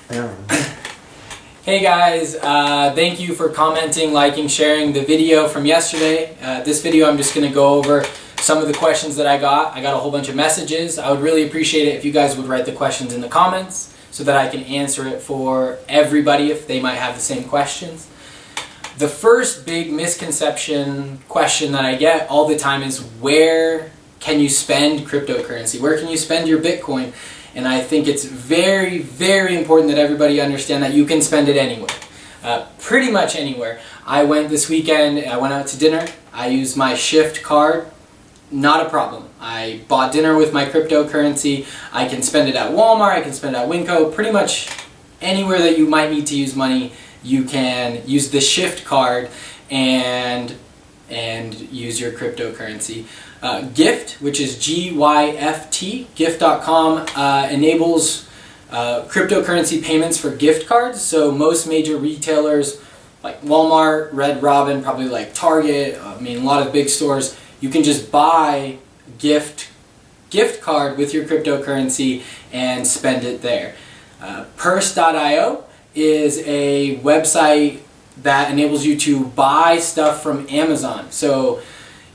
Yeah. Hey guys, thank you for commenting, liking, sharing the video from yesterday. This video I'm just going to go over some of the questions that I got. I got a whole bunch of messages. I would really appreciate it if you guys would write the questions in the comments so that I can answer it for everybody if they might have the same questions. The first big misconception question that I get all the time is, where can you spend cryptocurrency? Where can you spend your Bitcoin? And I think it's very, very important that everybody understand that you can spend it anywhere. Pretty much anywhere. I went this weekend, I went out to dinner. I used my Shift card. Not a problem. I bought dinner with my cryptocurrency. I can spend it at Walmart, I can spend it at Winco. Pretty much anywhere that you might need to use money, you can use the Shift card and use your cryptocurrency. Gift, which is G-Y-F-T, gift.com, enables cryptocurrency payments for gift cards. So most major retailers like Walmart, Red Robin, probably like Target, a lot of big stores, you can just buy gift card with your cryptocurrency and spend it there. Purse.io is a website that enables you to buy stuff from Amazon. So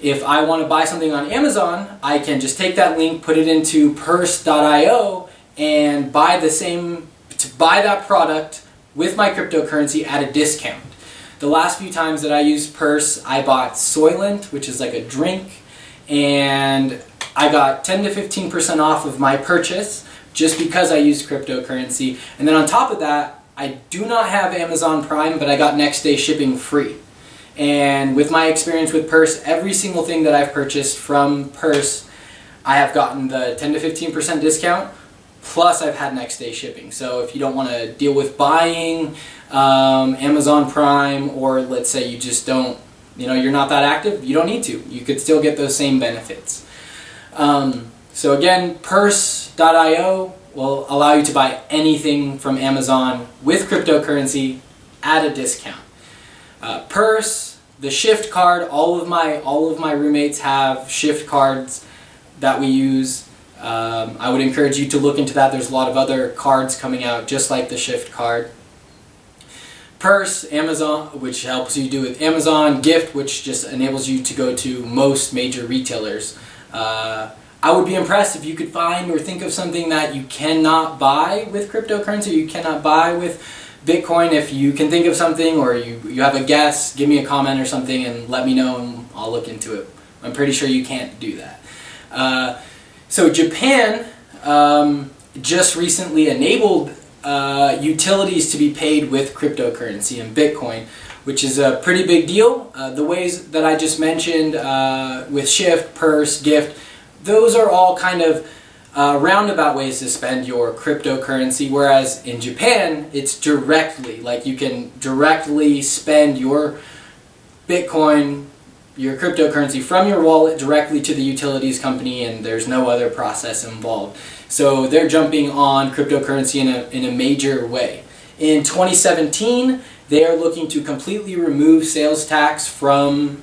if I want to buy something on Amazon, I can just take that link, put it into Purse.io, and buy that product with my cryptocurrency at a discount. The last few times that I used Purse, I bought Soylent, which is like a drink, and I got 10 to 15% off of my purchase just because I used cryptocurrency. And then on top of that, I do not have Amazon Prime, but I got next day shipping free. And with my experience with Purse, every single thing that I've purchased from Purse, I have gotten the 10 to 15% discount, plus I've had next day shipping. So if you don't want to deal with buying Amazon Prime, or let's say you just don't, you're not that active, you don't need to. You could still get those same benefits. So again, Purse.io will allow you to buy anything from Amazon with cryptocurrency at a discount. Purse, the Shift card, all of my roommates have Shift cards that we use. I would encourage you to look into that. There's a lot of other cards coming out just like the Shift card. Purse, Amazon, which helps you do with Amazon. Gift, which just enables you to go to most major retailers. I would be impressed if you could find or think of something that you cannot buy with cryptocurrency, you cannot buy with Bitcoin. If you can think of something, or you have a guess, give me a comment or something and let me know and I'll look into it. I'm pretty sure you can't do that. So Japan just recently enabled utilities to be paid with cryptocurrency and Bitcoin, which is a pretty big deal. The ways that I just mentioned with Shift, Purse, Gift, those are all kind of roundabout ways to spend your cryptocurrency, whereas in Japan, it's directly, like you can directly spend your Bitcoin, your cryptocurrency from your wallet directly to the utilities company, and there's no other process involved. So they're jumping on cryptocurrency in a major way. In 2017, they are looking to completely remove sales tax from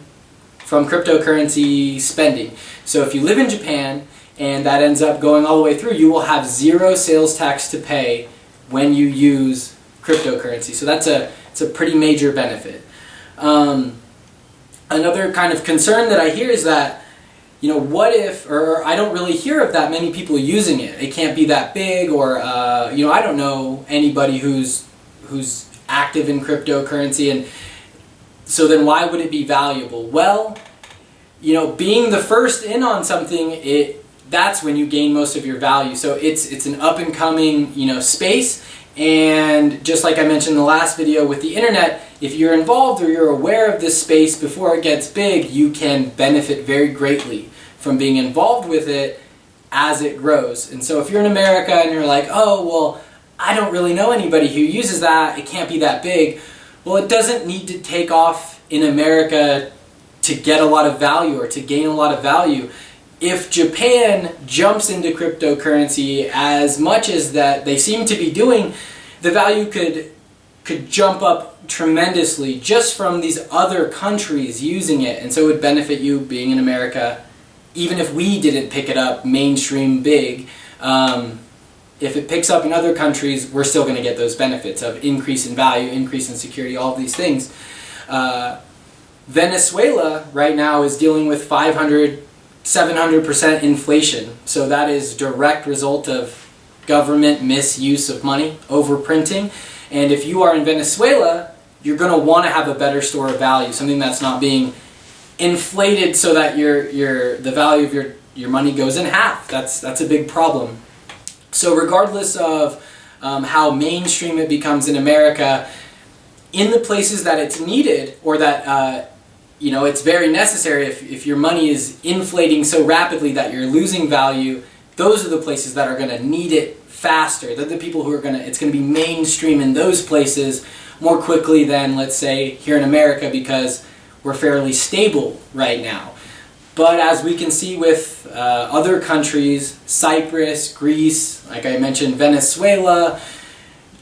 cryptocurrency spending. So if you live in Japan and that ends up going all the way through, you will have zero sales tax to pay when you use cryptocurrency. So it's a pretty major benefit. Another kind of concern that I hear is that, what if, or I don't really hear of that many people using it. It can't be that big, or I don't know anybody who's active in cryptocurrency, and so then why would it be valuable? Well, being the first in on something, that's when you gain most of your value. So it's an up and coming, space. And just like I mentioned in the last video with the internet, if you're involved or you're aware of this space before it gets big, you can benefit very greatly from being involved with it as it grows. And so if you're in America and you're like, oh, well, I don't really know anybody who uses that, it can't be that big. Well, it doesn't need to take off in America to get a lot of value or to gain a lot of value. If Japan jumps into cryptocurrency as much as that they seem to be doing, the value could jump up tremendously just from these other countries using it. And so it would benefit you being in America, even if we didn't pick it up mainstream big. if it picks up in other countries, we're still going to get those benefits of increase in value, increase in security, all of these things. Venezuela right now is dealing with 500, 700% inflation. So that is direct result of government misuse of money, overprinting. And if you are in Venezuela, you're going to want to have a better store of value, something that's not being inflated so that the value of your money goes in half. That's a big problem. So regardless of how mainstream it becomes in America, in the places that it's needed, or that it's very necessary, if your money is inflating so rapidly that you're losing value, those are the places that are going to need it faster. They're the people who are it's going to be mainstream in those places more quickly than, let's say, here in America, because we're fairly stable right now. But as we can see with other countries, Cyprus, Greece, like I mentioned, Venezuela,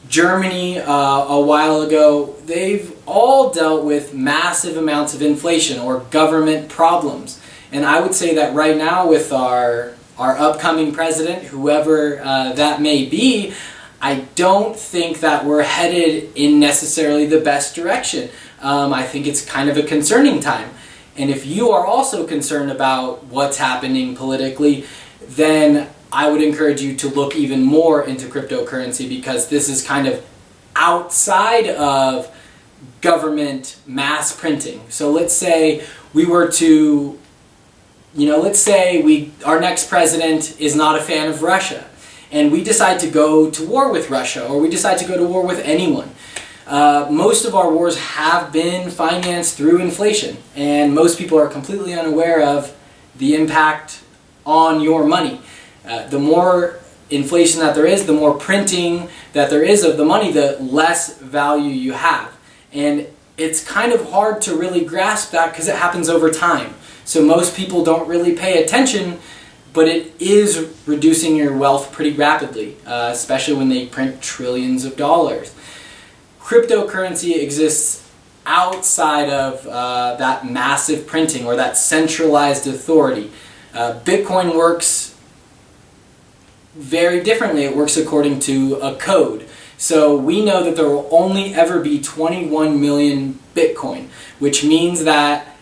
Germany a while ago, they've all dealt with massive amounts of inflation or government problems. And I would say that right now with our upcoming president, whoever that may be, I don't think that we're headed in necessarily the best direction. I think it's kind of a concerning time. And if you are also concerned about what's happening politically, then I would encourage you to look even more into cryptocurrency, because this is kind of outside of government mass printing. So let's say we were to, let's say our next president is not a fan of Russia, and we decide to go to war with Russia, or we decide to go to war with anyone. Most of our wars have been financed through inflation, and most people are completely unaware of the impact on your money. The more inflation that there is, the more printing that there is of the money, the less value you have. And it's kind of hard to really grasp that because it happens over time. So most people don't really pay attention, but it is reducing your wealth pretty rapidly, especially when they print trillions of dollars. Cryptocurrency exists outside of that massive printing or that centralized authority. Bitcoin works very differently. It works according to a code. So we know that there will only ever be 21 million Bitcoin, which means that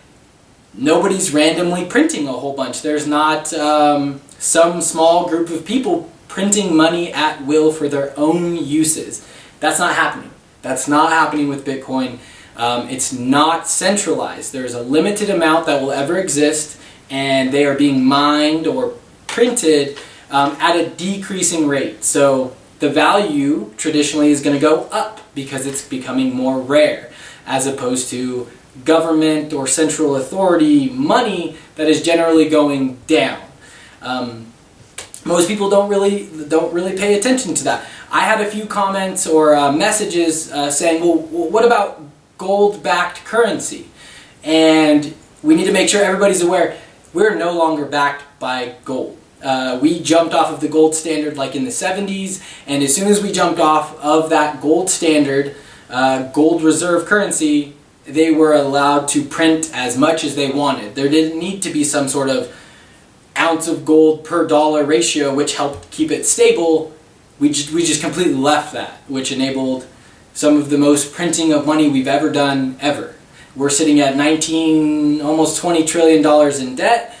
nobody's randomly printing a whole bunch. There's not some small group of people printing money at will for their own uses. That's not happening. That's not happening with Bitcoin. It's not centralized. There's a limited amount that will ever exist, and they are being mined or printed at a decreasing rate. So the value traditionally is going to go up because it's becoming more rare, as opposed to government or central authority money that is generally going down. Most people don't really pay attention to that. I had a few comments or messages saying, well, what about gold-backed currency? And we need to make sure everybody's aware we're no longer backed by gold. We jumped off of the gold standard like in the 70s, and as soon as we jumped off of that gold standard, gold reserve currency, they were allowed to print as much as they wanted. There didn't need to be some sort of ounce of gold per dollar ratio which helped keep it stable. We just completely left that, which enabled some of the most printing of money we've ever done ever. We're sitting at almost $20 trillion in debt,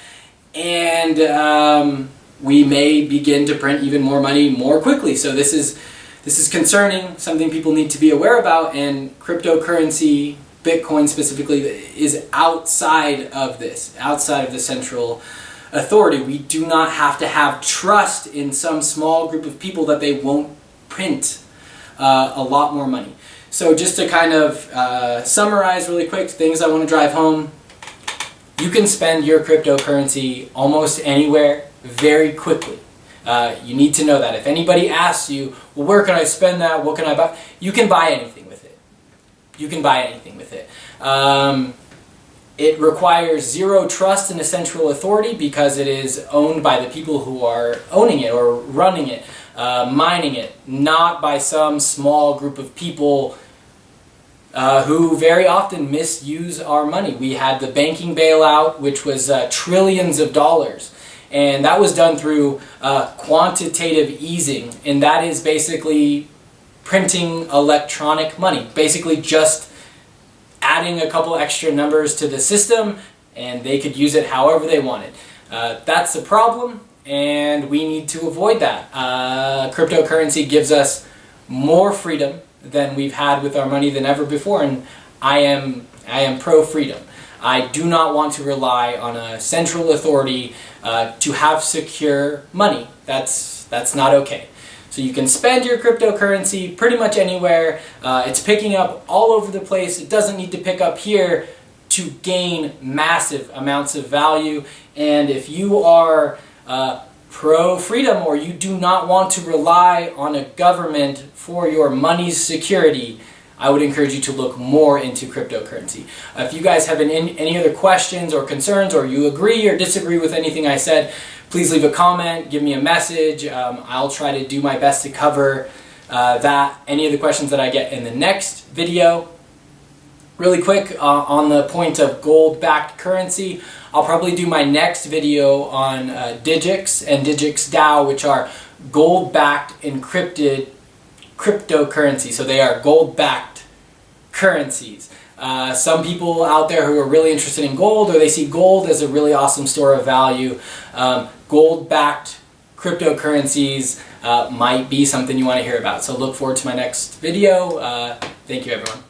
and we may begin to print even more money more quickly. So this is concerning, something people need to be aware about, and cryptocurrency, Bitcoin specifically, is outside of this, outside of the central authority. We do not have to have trust in some small group of people that they won't print a lot more money. So just to kind of summarize really quick, things I want to drive home. You can spend your cryptocurrency almost anywhere very quickly. You need to know that. If anybody asks you, well, where can I spend that? What can I buy? You can buy anything with it. You can buy anything with it. It requires zero trust in a central authority because it is owned by the people who are owning it or running it, mining it, not by some small group of people who very often misuse our money. We had the banking bailout, which was trillions of dollars, And that was done through quantitative easing, and that is basically printing electronic money, basically just adding a couple extra numbers to the system, and they could use it however they wanted. That's the problem, and we need to avoid that. Cryptocurrency gives us more freedom than we've had with our money than ever before, and I am pro-freedom. I do not want to rely on a central authority to have secure money. That's not okay. So you can spend your cryptocurrency pretty much anywhere. It's picking up all over the place. It doesn't need to pick up here to gain massive amounts of value. And if you are pro-freedom, or you do not want to rely on a government for your money's security, I would encourage you to look more into cryptocurrency. If you guys have any other questions or concerns, or you agree or disagree with anything I said, please leave a comment, give me a message. I'll try to do my best to cover any of the questions that I get in the next video. Really quick, on the point of gold-backed currency, I'll probably do my next video on Digix and Digix Dao, which are gold-backed encrypted cryptocurrency. So they are gold-backed currencies. Some people out there who are really interested in gold, or they see gold as a really awesome store of value, gold-backed cryptocurrencies might be something you want to hear about. So look forward to my next video. Thank you, everyone. Bye.